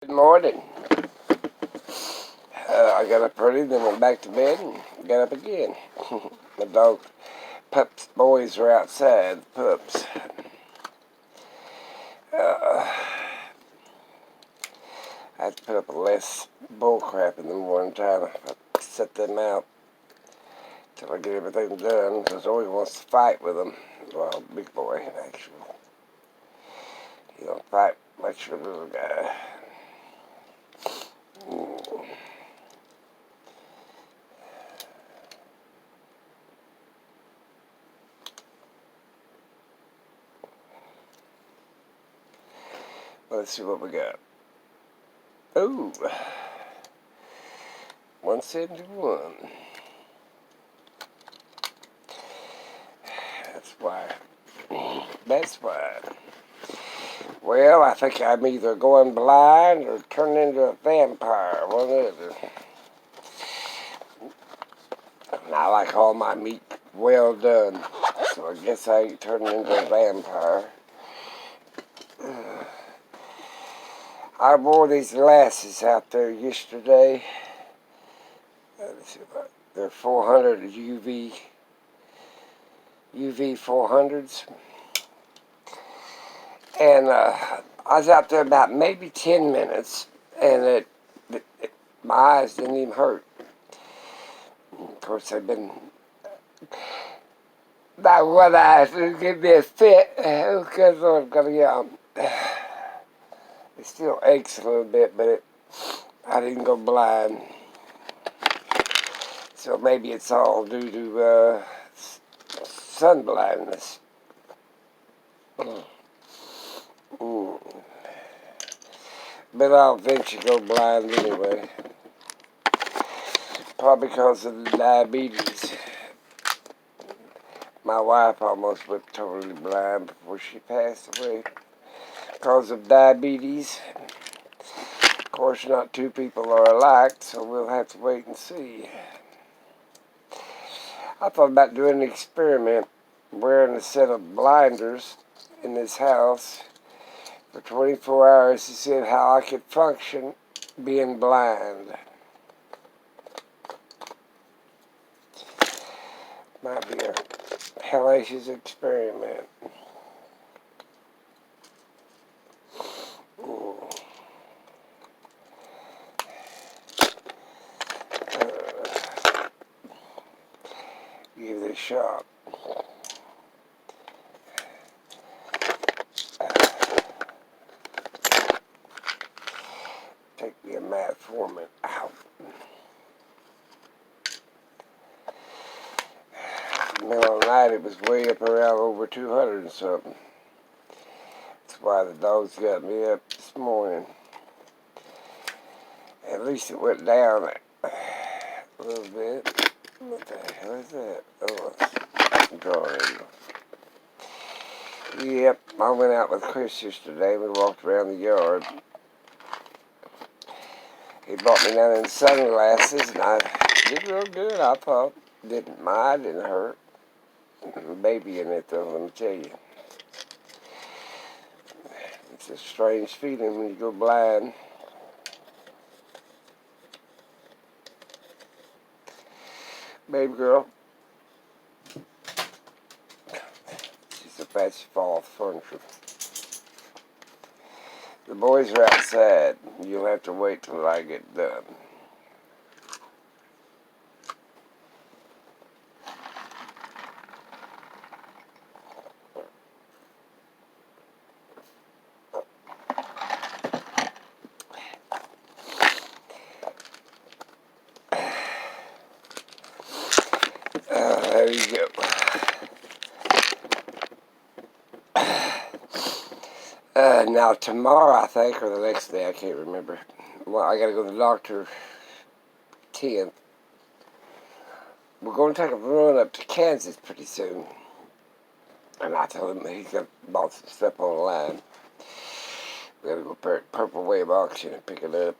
Good morning. I got up early, then went back to bed and got up again. My dog, pups, boys were outside. Pups. I had to put up a less bull crap in the morning time. I set them out till I get everything done because always wants to fight with them. Well, big boy, actually. He don't fight much with little guy. Let's see what we got. Ooh, 171. That's why. Well, I think I'm either going blind or turning into a vampire. One of the other. And I like all my meat well done, so I guess I ain't turning into a vampire. I wore these glasses out there yesterday. They're 400 UV 400s. And I was out there about maybe 10 minutes, and my eyes didn't even hurt. Of course, they've been about one eye to give me a fit because I'm gonna it still aches a little bit, but I didn't go blind. So maybe it's all due to sun blindness. But I'll eventually go blind anyway. Probably because of the diabetes. My wife almost went totally blind before she passed away because of diabetes. Of course, not two people are alike, so we'll have to wait and see. I thought about doing an experiment, wearing a set of blinders in this house for 24 hours to see how I could function being blind. Might be a hellacious experiment. Give it a shot. Take me a metformin out. Middle of the night, it was way up around over 200 and something. That's why the dogs got me up this morning. At least it went down a little bit. What the hell is that? Oh, it's a drawing. Yep, I went out with Chris yesterday. We walked around the yard. He bought me none of them sunglasses, and I did real good, I thought. Didn't mind, didn't hurt. Baby in it, though, let me tell you. It's a strange feeling when you go blind. Baby girl. She's a bad she fall off the furniture. The boys are outside. You'll have to wait till I get done. There you go. Now tomorrow, I think, or the next day, I can't remember. Well, I gotta go to the doctor 10th. We're going to take a run up to Kansas pretty soon. And I told him he's got bought some stuff online. We gotta go Purple Wave auction and pick it up.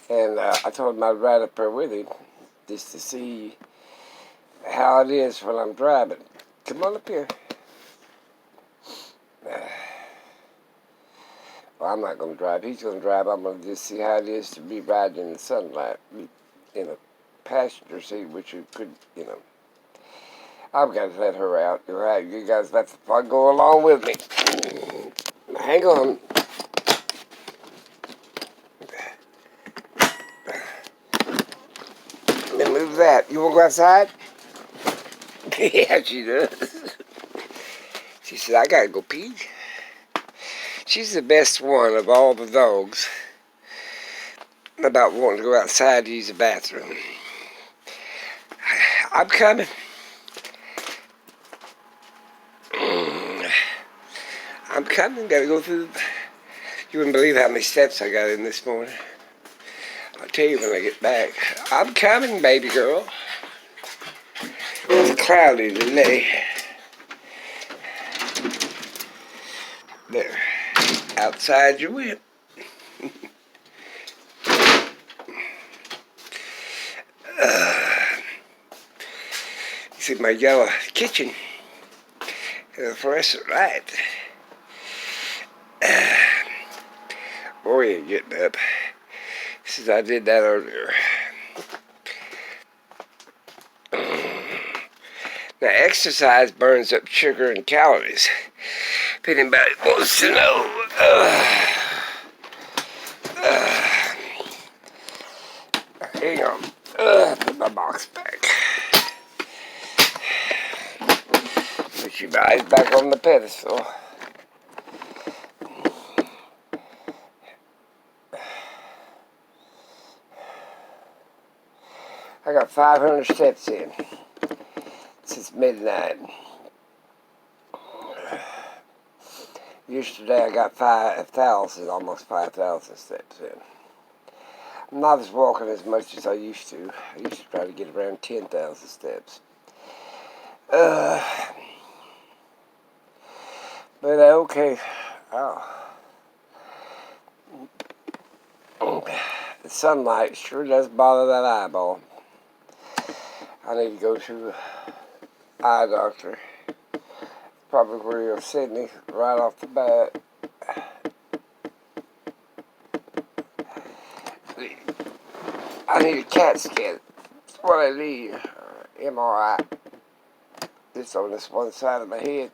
And I told him I'd ride up there with him just to see how it is when I'm driving. Come on up here. Well, I'm not going to drive. He's going to drive. I'm going to just see how it is to be riding in the sunlight in a passenger seat, which you could, I've got to let her out. You're right. You guys have to go along with me. Hang on. Let me move that. You want to go outside? Yeah, she does. She said, I got to go pee. She's the best one of all the dogs about wanting to go outside to use the bathroom. I'm coming. I'm coming. Gotta go through. You wouldn't believe how many steps I got in this morning. I'll tell you when I get back. I'm coming, baby girl. It's cloudy today. There. Outside you went. You see my yellow kitchen. The fluorescent light. Boy, you're getting up. Since I did that earlier. Now, exercise burns up sugar and calories. If anybody wants to know. Hang on. Put my box back. Put your eyes back on the pedestal. I got 500 steps in since midnight. Yesterday I got 5,000, almost 5,000 steps in. I'm not as walking as much as I used to. I used to try to get around 10,000 steps. But okay. Oh. The sunlight sure does bother that eyeball. I need to go to the eye doctor. Probably where you're Sydney, right off the bat. I need a CAT scan. That's what I need. MRI. Just on this one side of my head.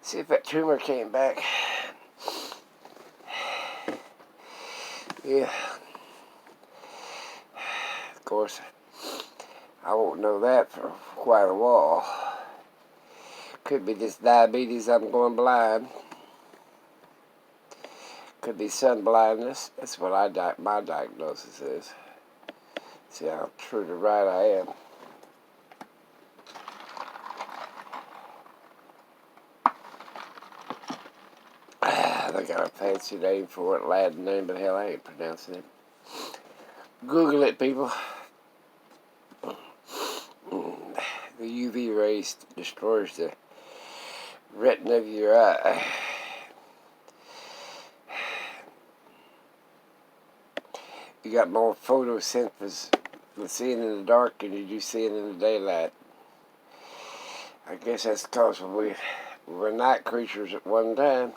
See if that tumor came back. Yeah. Of course, I won't know that for quite a while. Could be just diabetes, I'm going blind. Could be sun blindness. That's what my diagnosis is. See how true to right I am. They got a fancy name for it, Latin name, but hell, I ain't pronouncing it. Google it, people. The UV rays destroys the retina of your eye. You got more photosynthesis with seeing in the dark than you do seeing in the daylight. I guess that's because we were night creatures at one time.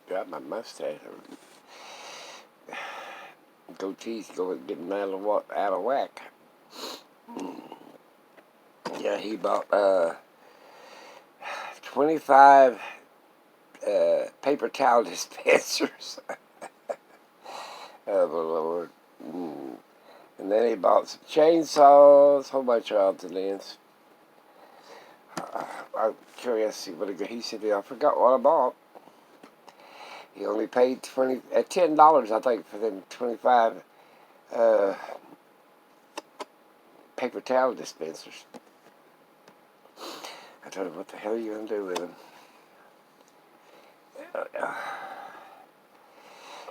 Got my mustache. Goatee's going getting out of whack. Yeah, he bought 25 paper towel dispensers. Oh, the Lord. And then he bought some chainsaws, a whole bunch of odds and ends. I'm curious to see what he said. I forgot what I bought. He only paid $10, I think, for them 25 paper towel dispensers. I told him, what the hell are you going to do with them?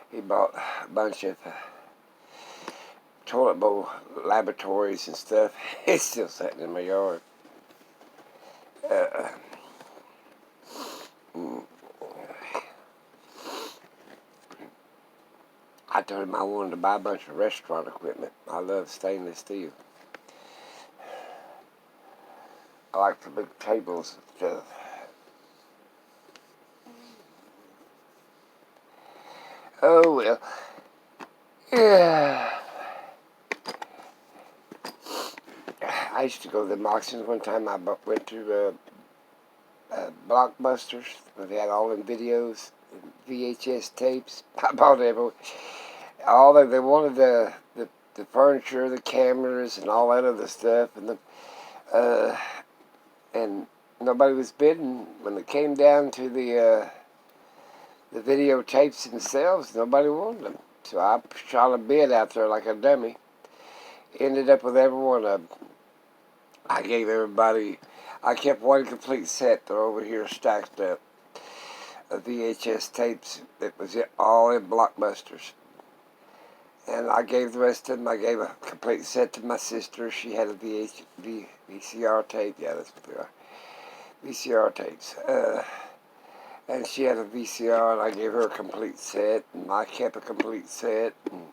He bought a bunch of toilet bowl laboratories and stuff. It's still sitting in my yard. I told him I wanted to buy a bunch of restaurant equipment. I love stainless steel. I like the big tables and stuff. Oh well. Yeah. I used to go to the auctions one time. I went to Blockbusters, where they had all them videos, VHS tapes. I bought every all that they wanted the furniture, the cameras, and all that other stuff, uh, and nobody was bidding when it came down to the videotapes themselves. Nobody wanted them, so I shot a bid out there like a dummy. Ended up with every one of them. I gave everybody. I kept one complete set. They're over here stacked up of VHS tapes. It was all in Blockbusters. And I gave the rest of them. I gave a complete set to my sister. She had a VCR tape. Yeah, that's what they are. VCR tapes. And she had a VCR, and I gave her a complete set. And I kept a complete set. And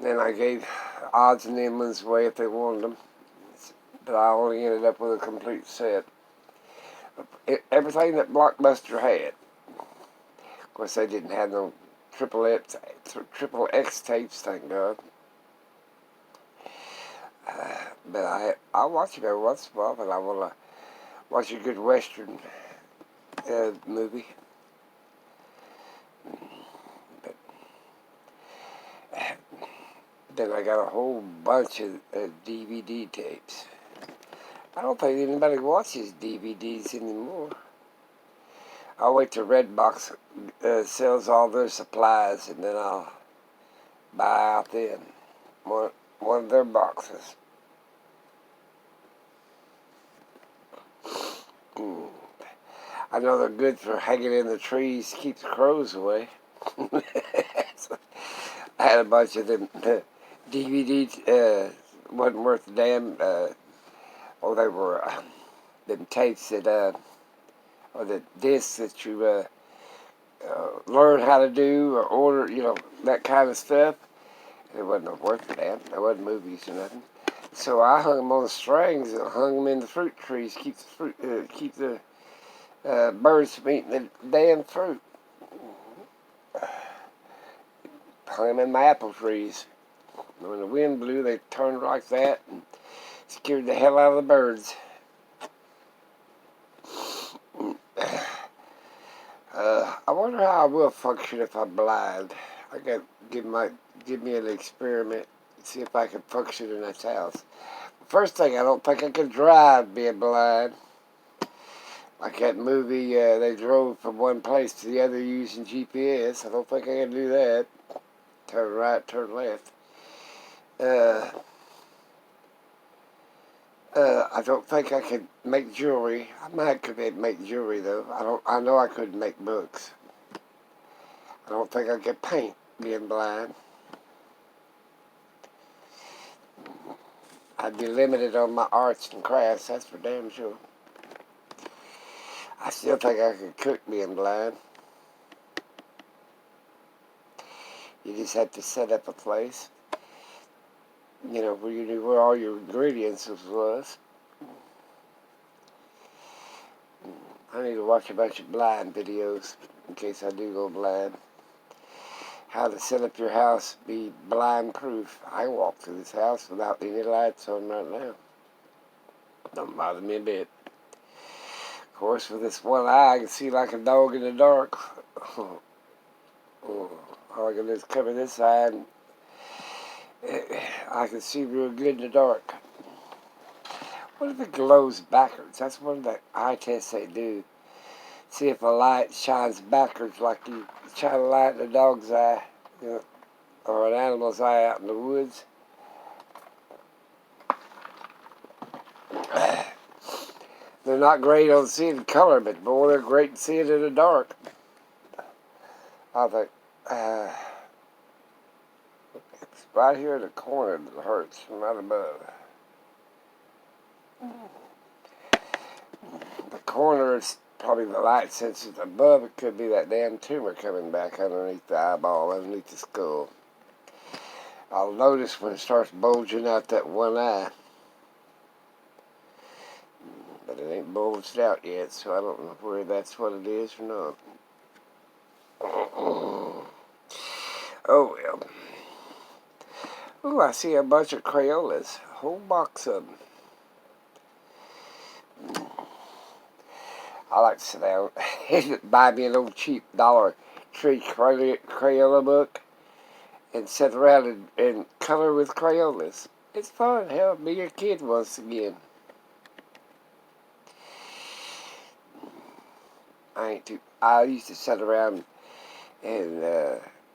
then I gave odds and ends away if they wanted them. But I only ended up with a complete set. Everything that Blockbuster had. Of course, they didn't have no triple X tapes, thank God. But I watch it every once in a while, but I want to watch a good Western movie. But then I got a whole bunch of DVD tapes. I don't think anybody watches DVDs anymore. I'll wait till Redbox sells all their supplies, and then I'll buy out then one of their boxes. I know they're good for hanging in the trees, keep the crows away. So I had a bunch of them DVDs, wasn't worth a damn. They were them tapes that, or the discs that you learn how to do or order, that kind of stuff. It wasn't worth a damn. There wasn't movies or nothing. So I hung them on the strings and hung them in the fruit trees, keep the birds from eating the damn fruit. Hung them in my apple trees. When the wind blew, they turned like that and scared the hell out of the birds. I wonder how I will function if I'm blind. I got give me an experiment, see if I can function in this house. First thing, I don't think I can drive being blind. Like that movie, they drove from one place to the other using GPS. I don't think I can do that. Turn right, turn left. I don't think I could make jewelry. I might could make jewelry though. I know I couldn't make books. I don't think I could paint being blind. I'd be limited on my arts and crafts, that's for damn sure. I still think I could cook being blind. You just have to set up a place, where you knew where all your ingredients was. I need to watch a bunch of blind videos in case I do go blind. How to set up your house, be blind proof. I walk through this house without any lights on right now. Don't bother me a bit. Of course, with this one eye, I can see like a dog in the dark. All I can do is cover this eye, and I can see real good in the dark. What if it glows backwards? That's one of the eye tests they do. See if a light shines backwards, like you shine a light in a dog's eye, or an animal's eye out in the woods. They're not great on seeing color, but boy, they're great at seeing in the dark. I think it's right here in the corner that hurts, from right above. The corner is probably the light sensitive. Above it could be that damn tumor coming back underneath the eyeball, underneath the skull. I'll notice when it starts bulging out that one eye. But it ain't bulged out yet, so I don't know where that's what it is or not. Oh, well. Ooh, I see a bunch of Crayolas. A whole box of them. I like to sit down and buy me an old cheap Dollar Tree Crayola book and sit around and color with Crayolas. It's fun. Hell, be a kid once again. I used to sit around and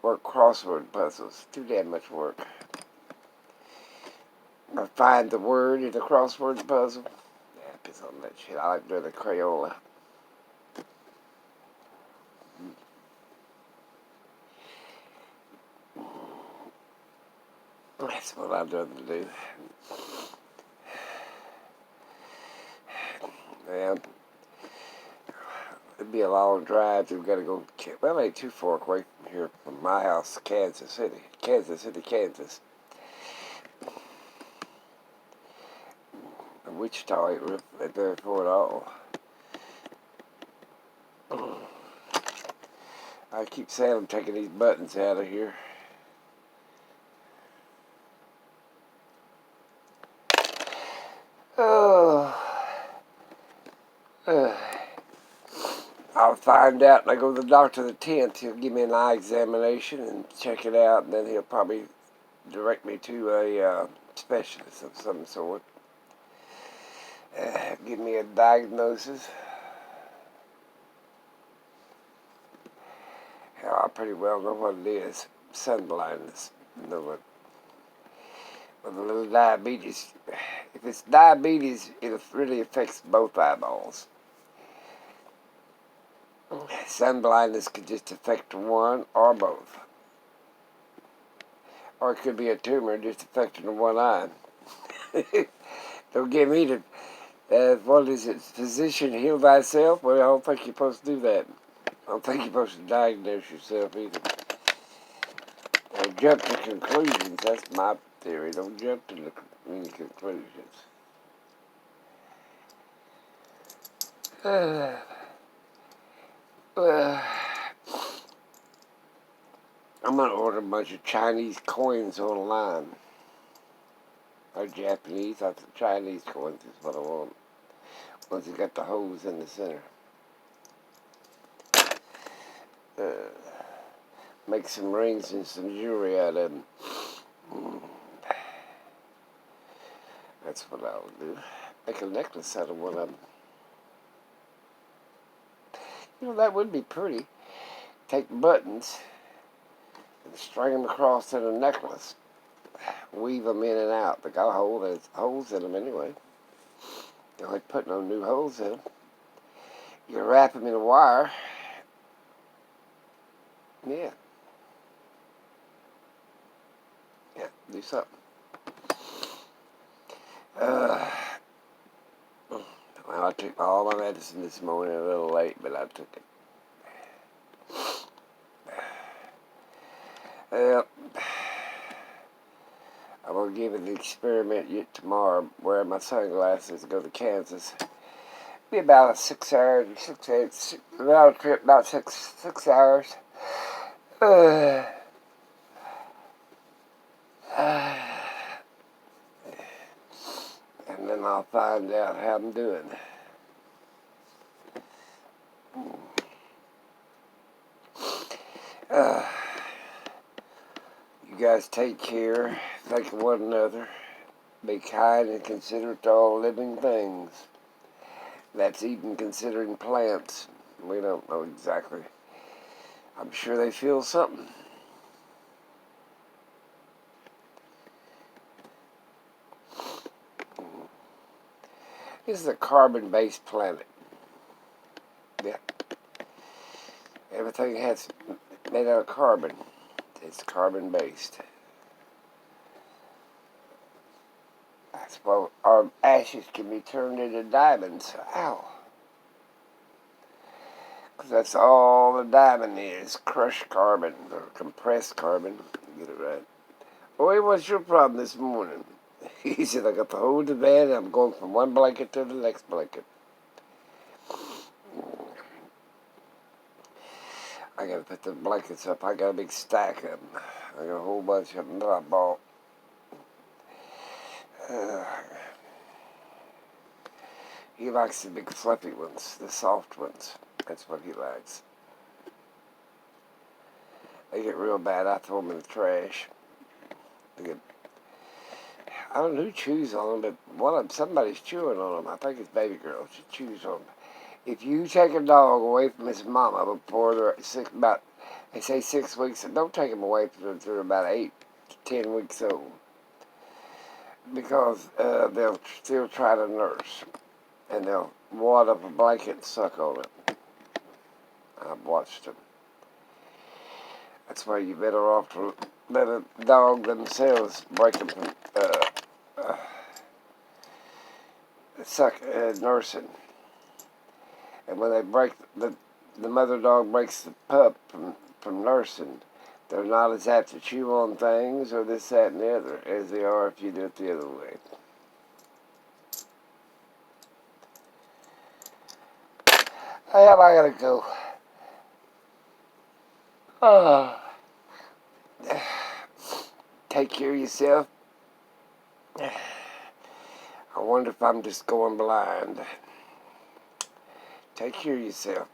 work crossword puzzles. Too damn much work. I find the word in the crossword puzzle. Yeah, piss on that shit. I like doing the Crayola. That's what I'm doing to do. Yeah. It'd be a long drive. We've got to go. Well, it ain't too far away from here, from my house, Kansas City, Kansas. And Wichita ain't there for it all. I keep saying I'm taking these buttons out of here. Oh. I'll find out when I go to the doctor the 10th. He'll give me an eye examination and check it out, and then he'll probably direct me to a specialist of some sort. Give me a diagnosis. Hell, I pretty well know what it is. Sun blindness. Know what? With a little diabetes. If it's diabetes, it really affects both eyeballs. Sun blindness could just affect one or both. Or it could be a tumor just affecting one eye. Don't get me to, what is it, physician heal thyself? Well, I don't think you're supposed to do that. I don't think you're supposed to diagnose yourself either. Don't jump to conclusions. That's my theory. Don't jump to any conclusions. I'm going to order a bunch of Chinese coins online. Or Japanese. I think Chinese coins is what I want. Once you got the holes in the center. Make some rings and some jewelry out of them. That's what I'll do. Make a necklace out of one of them. You know, that would be pretty. Take buttons and string them across in a necklace. Weave them in and out. They got holes in them anyway. You don't like putting no new holes in them. You wrap them in a wire. Yeah. Yeah, do something. Well, I took all my medicine this morning, a little late, but I took it. Well, I'm going to give it an experiment yet tomorrow, wearing my sunglasses, go to Kansas. Be about 6 hours, about a trip, about six hours. And then I'll find out how I'm doing. You guys take care, think of one another, be kind and considerate to all living things. That's even considering plants. We don't know exactly. I'm sure they feel something. This is a carbon-based planet. Yeah. Everything has made out of carbon. It's carbon-based. That's why our ashes can be turned into diamonds. Ow. Because that's all the diamond is. Crushed carbon, or compressed carbon. Get it right. Boy, what's your problem this morning? He said, I got the whole bed and I'm going from one blanket to the next blanket. I gotta put the blankets up. I got a big stack of them. I got a whole bunch of them that I bought. He likes the big fluffy ones, the soft ones. That's what he likes. They get real bad. I throw them in the trash. They get, I don't know who chews on them, but somebody's chewing on them. I think it's baby girl. She chews on them. If you take a dog away from his mama before they're they say 6 weeks, don't take them away until they're about 8 to 10 weeks old, because they'll still try to nurse, and they'll wad up a blanket and suck on it. I've watched them. That's why you're better off to let a dog themselves break them from nursing. And when they break, the mother dog breaks the pup from nursing, they're not as apt to chew on things or this, that, and the other as they are if you do it the other way. Hey, I gotta go. Take care of yourself. I wonder if I'm just going blind. Take care of yourself.